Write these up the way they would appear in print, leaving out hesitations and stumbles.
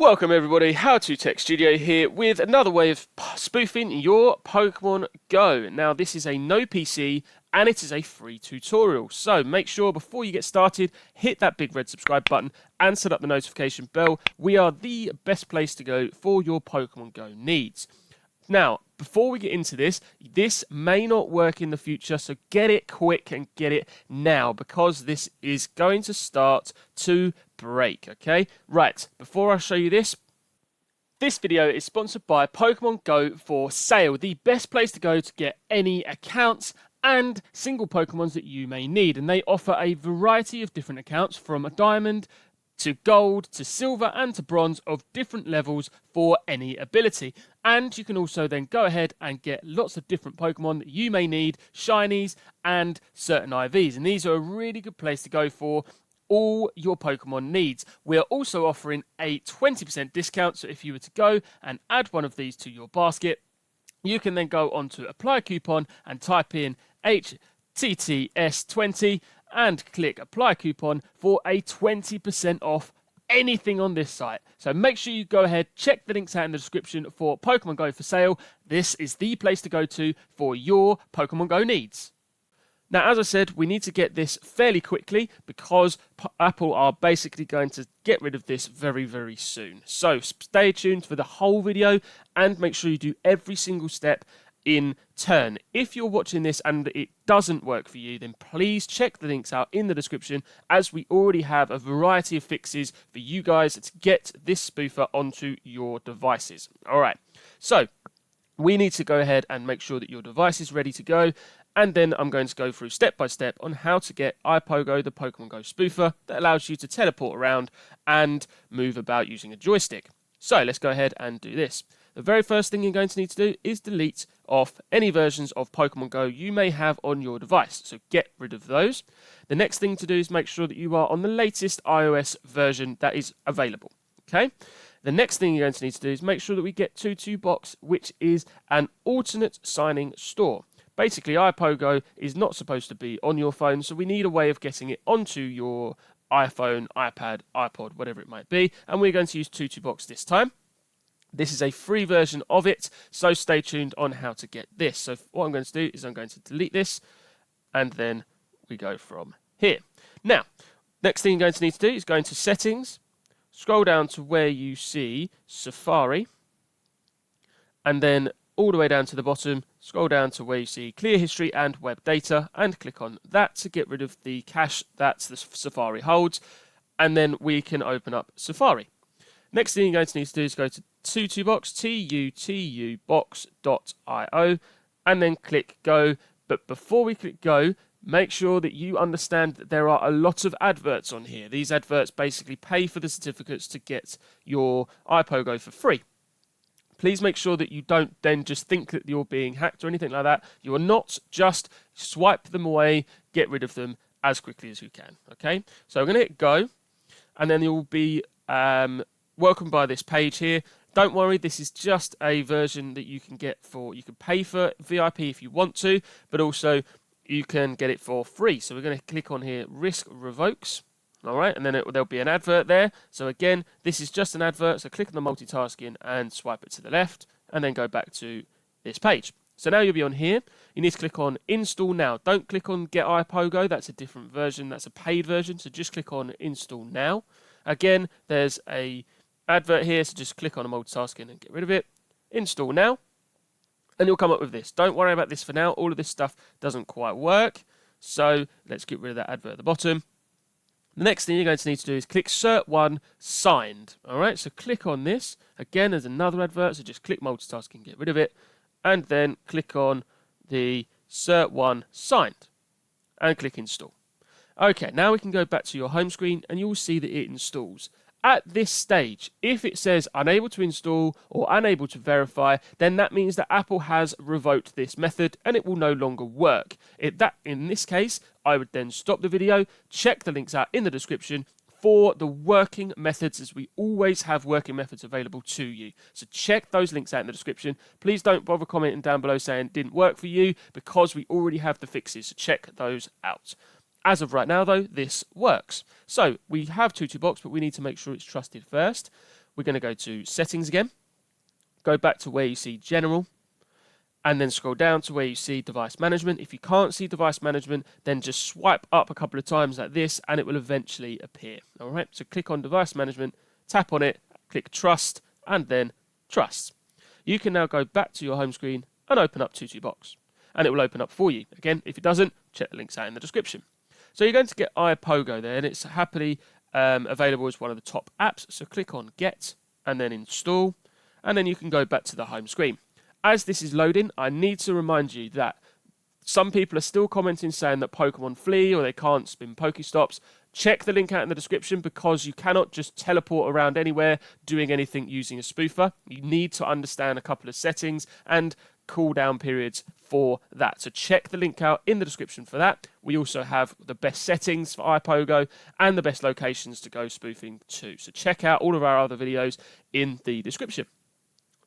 Welcome everybody, How To Tech Studio here with another way of spoofing your Pokemon Go. Now this is a no PC and it is a free tutorial, so make sure before you get started, hit that big red subscribe button and set up the notification bell. We are the best place to go for your Pokemon Go needs. Now, before we get into this may not work in the future, so get it quick and get it now because this is going to start to break, okay? Right, before I show you this video is sponsored by Pokemon Go for sale, the best place to go to get any accounts and single Pokemons that you may need, and they offer a variety of different accounts from a diamond to gold, to silver, and to bronze of different levels for any ability. And you can also then go ahead and get lots of different Pokemon that you may need, shinies, and certain IVs. And these are a really good place to go for all your Pokemon needs. We are also offering a 20% discount, so if you were to go and add one of these to your basket, you can then go on to apply coupon and type in HTTS20 and click apply coupon for a 20% off anything on this site. So make sure you go ahead, check the links out in the description for Pokemon Go for sale. This is the place to go to for your Pokemon Go needs. Now, as I said, we need to get this fairly quickly because Apple are basically going to get rid of this very, very soon. So stay tuned for the whole video and make sure you do every single step in turn. If you're watching this and it doesn't work for you, then please check the links out in the description, as we already have a variety of fixes for you guys to get this spoofer onto your devices. All right, so we need to go ahead and make sure that your device is ready to go, and then I'm going to go through step by step on how to get iPoGo, the Pokemon Go spoofer that allows you to teleport around and move about using a joystick. So let's go ahead and do this. The very first thing you're going to need to do is delete off any versions of Pokemon Go you may have on your device. So get rid of those. The next thing to do is make sure that you are on the latest iOS version that is available. Okay. The next thing you're going to need to do is make sure that we get TwoTwoBox, which is an alternate signing store. Basically, iPoGo is not supposed to be on your phone, so we need a way of getting it onto your iPhone, iPad, iPod, whatever it might be, and we're going to use TwoTwoBox this time. This is a free version of it, so stay tuned on how to get this. So what I'm going to do is I'm going to delete this, and then we go from here. Now, next thing you're going to need to do is go into Settings, scroll down to where you see Safari, and then all the way down to the bottom, scroll down to where you see Clear History and Web Data, and click on that to get rid of the cache that the Safari holds, and then we can open up Safari. Next thing you're going to need to do is go to TwoTwoBox, TUTUBox.io, and then click Go. But before we click Go, make sure that you understand that there are a lot of adverts on here. These adverts basically pay for the certificates to get your iPoGo for free. Please make sure that you don't then just think that you're being hacked or anything like that. You are not. Just swipe them away, get rid of them as quickly as you can. Okay, so I'm going to hit Go, and then you'll be welcomed by this page here. Don't worry, this is just a version that you can get for, you can pay for VIP if you want to, but also you can get it for free. So we're going to click on here, Risk Revokes. All right, and then there'll be an advert there. So again, this is just an advert. So click on the multitasking and swipe it to the left, and then go back to this page. So now you'll be on here. You need to click on Install Now. Don't click on Get iPoGo. That's a different version. That's a paid version. So just click on Install Now. Again, there's a advert here, so just click on a multitasking and get rid of it. Install now, and you'll come up with this. Don't worry about this for now. All of this stuff doesn't quite work, so let's get rid of that advert at the bottom. The next thing you're going to need to do is click Cert1 Signed. All right, so click on this. Again, there's another advert, so just click multitasking, get rid of it, and then click on the Cert1 Signed, and click Install. Okay, now we can go back to your home screen, and you'll see that it installs. At this stage, if it says unable to install or unable to verify, then that means that Apple has revoked this method and it will no longer work. In this case, I would then stop the video, check the links out in the description for the working methods, as we always have working methods available to you. So check those links out in the description. Please don't bother commenting down below saying it didn't work for you, because we already have the fixes, so check those out. As of right now, though, this works. So we have TwoTwoBox, but we need to make sure it's trusted first. we're going to go to Settings again, go back to where you see General, and then scroll down to where you see Device Management. If you can't see Device Management, then just swipe up a couple of times like this, and it will eventually appear. All right, so click on Device Management, tap on it, click Trust, and then Trust. You can now go back to your home screen and open up TutuBox, and it will open up for you. Again, if it doesn't, check the links out in the description. So you're going to get iPoGo there, and it's happily available as one of the top apps. So click on Get, and then Install, and then you can go back to the home screen. As this is loading, I need to remind you that some people are still commenting saying that Pokemon flee or they can't spin Pokestops. Check the link out in the description, because you cannot just teleport around anywhere doing anything using a spoofer. You need to understand a couple of settings and cooldown periods for that. So check the link out in the description for that. We also have the best settings for iPoGo and the best locations to go spoofing too. So check out all of our other videos in the description.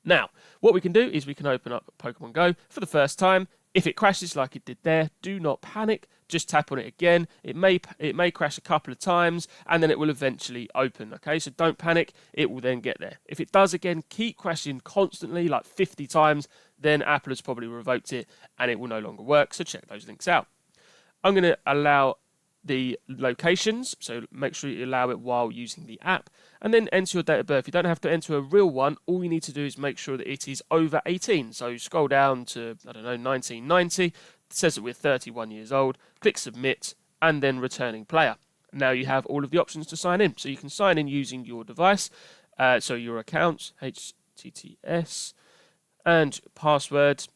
Now, what we can do is we can open up Pokemon Go for the first time. If it crashes like it did there, do not panic. Just tap on it again. It may crash a couple of times, and then it will eventually open. Okay, so don't panic. It will then get there. If it does again, keep crashing constantly, like 50 times, then Apple has probably revoked it, and it will no longer work. So check those links out. I'm going to allow the locations, so make sure you allow it while using the app, and then enter your date of birth. You don't have to enter a real one. All you need to do is make sure that it is over 18. So scroll down to, I don't know, 1990. It says that we're 31 years old. Click submit, and then returning player. Now you have all of the options to sign in. So you can sign in using your device, so your account, HTTPS, and password.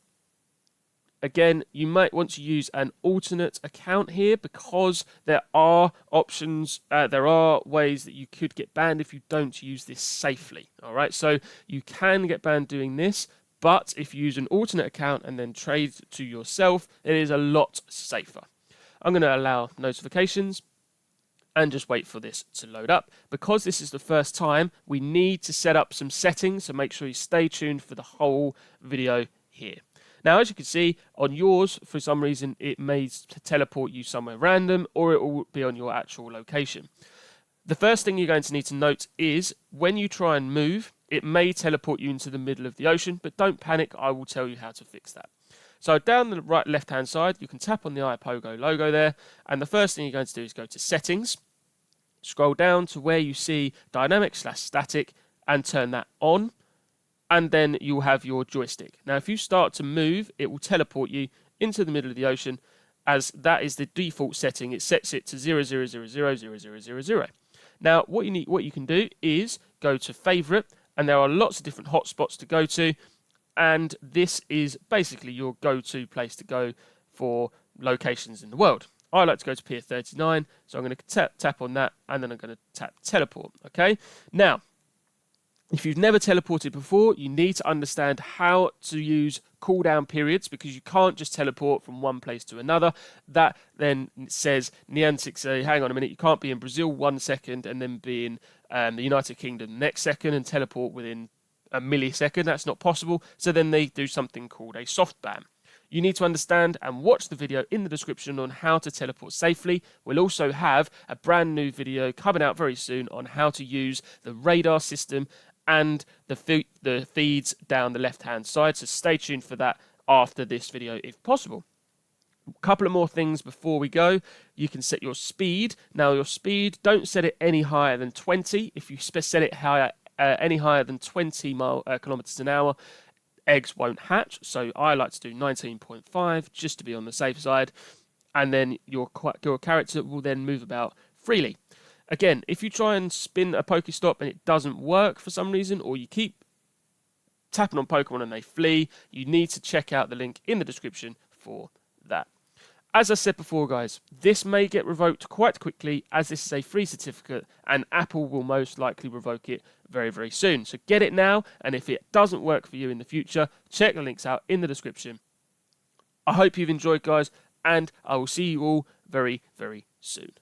Again, you might want to use an alternate account here, because there are options, there are ways that you could get banned if you don't use this safely. All right, so you can get banned doing this, but if you use an alternate account and then trade to yourself, it is a lot safer. I'm going to allow notifications and just wait for this to load up. Because this is the first time, we need to set up some settings, so make sure you stay tuned for the whole video here. Now, as you can see, on yours, for some reason, it may teleport you somewhere random, or it will be on your actual location. The first thing you're going to need to note is, when you try and move, it may teleport you into the middle of the ocean, but don't panic, I will tell you how to fix that. So down the right left-hand side, you can tap on the iPoGo logo there, and the first thing you're going to do is go to Settings, scroll down to where you see Dynamic/Static, and turn that on. And then you'll have your joystick. Now, if you start to move, it will teleport you into the middle of the ocean, as that is the default setting. It sets it to 0000000. Now, what you can do is go to Favorite, and there are lots of different hotspots to go to, and this is basically your go-to place to go for locations in the world. I like to go to Pier 39, so I'm going to tap on that, and then I'm going to tap Teleport. Okay, now, if you've never teleported before, you need to understand how to use cooldown periods, because you can't just teleport from one place to another. That then says Niantic say, hang on a minute, you can't be in Brazil 1 second and then be in the United Kingdom the next second and teleport within a millisecond. That's not possible. So then they do something called a soft ban. You need to understand and watch the video in the description on how to teleport safely. We'll also have a brand new video coming out very soon on how to use the radar system and the feeds down the left-hand side. So stay tuned for that after this video if possible. A couple of more things before we go. You can set your speed. Now, your speed, don't set it any higher than 20. If you set it higher, any higher than 20 kilometers an hour, eggs won't hatch. So I like to do 19.5 just to be on the safe side. And then your character will then move about freely. Again, if you try and spin a Pokestop and it doesn't work for some reason, or you keep tapping on Pokemon and they flee, you need to check out the link in the description for that. As I said before, guys, this may get revoked quite quickly, as this is a free certificate, and Apple will most likely revoke it very, very soon. So get it now, and if it doesn't work for you in the future, check the links out in the description. I hope you've enjoyed, guys, and I will see you all very, very soon.